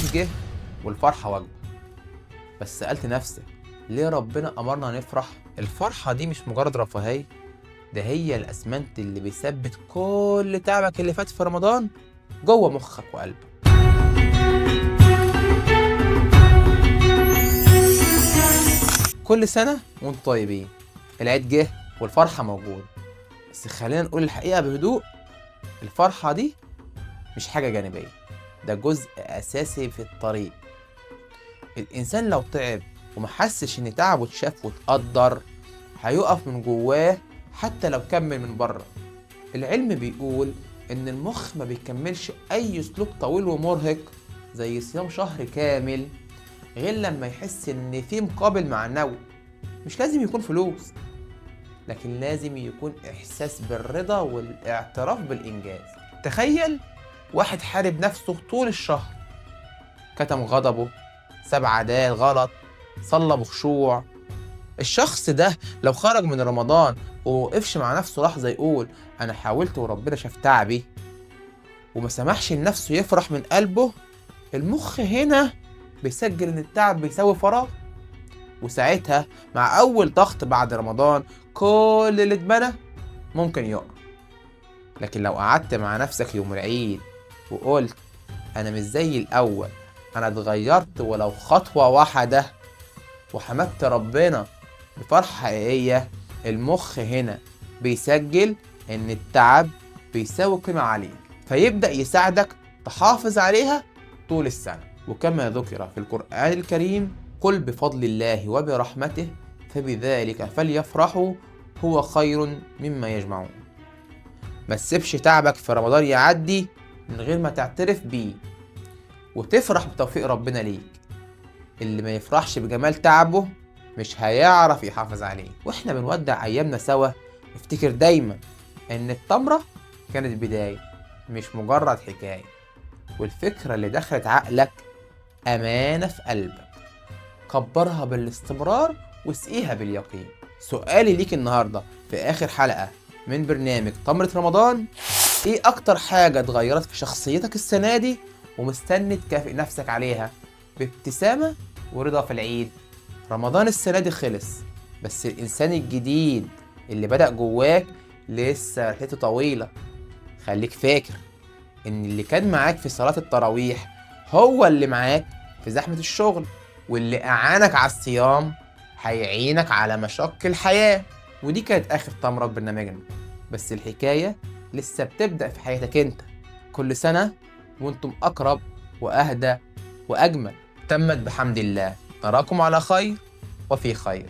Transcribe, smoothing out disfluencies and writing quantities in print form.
العيد جه والفرحة وجبة، بس سألت نفسي ليه ربنا أمرنا نفرح؟ الفرحة دي مش مجرد رفاهية، ده هي الأسمنت اللي بيثبت كل تعبك اللي فات في رمضان جوه مخك وقلبك. كل سنة وانتم طيبين، العيد جه والفرحة موجودة، بس خلينا نقول الحقيقة بهدوء، الفرحة دي مش حاجة جانبية، ده جزء أساسي في الطريق. الإنسان لو تعب ومحسش إن تعبه اتشاف واتقدر هيقف من جواه حتى لو كمل من بره. العلم بيقول إن المخ ما بيكملش أي سلوك طويل ومرهق زي صيام شهر كامل غير لما يحس إن في مقابل معنوي. مش لازم يكون فلوس، لكن لازم يكون إحساس بالرضا والاعتراف بالإنجاز. تخيل واحد حارب نفسه طول الشهر، كتم غضبه، ساب عادات غلط، صلى بخشوع. الشخص ده لو خرج من رمضان وموقفش مع نفسه لحظة يقول أنا حاولت وربنا شاف تعبي، وما سمحش لنفسه يفرح من قلبه، المخ هنا بيسجل إن التعب بيساوي فراغ. وساعتها مع أول ضغط بعد رمضان كل اللي اتبنى ممكن يقع. لكن لو قعدت مع نفسك يوم العيد وقلت أنا مش زي الأول، أنا اتغيرت ولو خطوة واحدة، وحمدت ربنا بفرحة حقيقية، المخ هنا بيسجل إن التعب بيساوي قيمة عليك، فيبدأ يساعدك تحافظ عليها طول السنة. وكما ذكر في القرآن الكريم قل بفضل الله وبرحمته فبذلك فليفرحوا هو خير مما يجمعون. ما تسيبش تعبك في رمضان يعدي من غير ما تعترف بيه وتفرح بتوفيق ربنا ليك. اللي ما يفرحش بجمال تعبه مش هيعرف يحافظ عليه. واحنا بنودع ايامنا سوا افتكر دايما ان التمرة كانت بداية مش مجرد حكاية، والفكرة اللي دخلت عقلك امانة في قلبك، كبرها بالاستمرار واسقيها باليقين. سؤالي ليك النهاردة في اخر حلقة من برنامج تمرة رمضان، ايه اكتر حاجة اتغيرت في شخصيتك السنة دي ومستني تكافئ نفسك عليها بابتسامة ورضا في العيد؟ رمضان السنة دي خلص، بس الإنسان الجديد اللي بدأ جواك لسه رحلته طويلة. خليك فاكر إن اللي كان معاك في صلاة التراويح هو اللي معاك في زحمة الشغل، واللي أعانك على الصيام هيعينك على مشاق الحياة. ودي كانت آخر تمرة في برنامجنا، بس الحكاية لسه بتبدأ في حياتك انت. كل سنة وانتم أقرب وأهدى وأجمل. تمت بحمد الله، نراكم على خير وفي خير.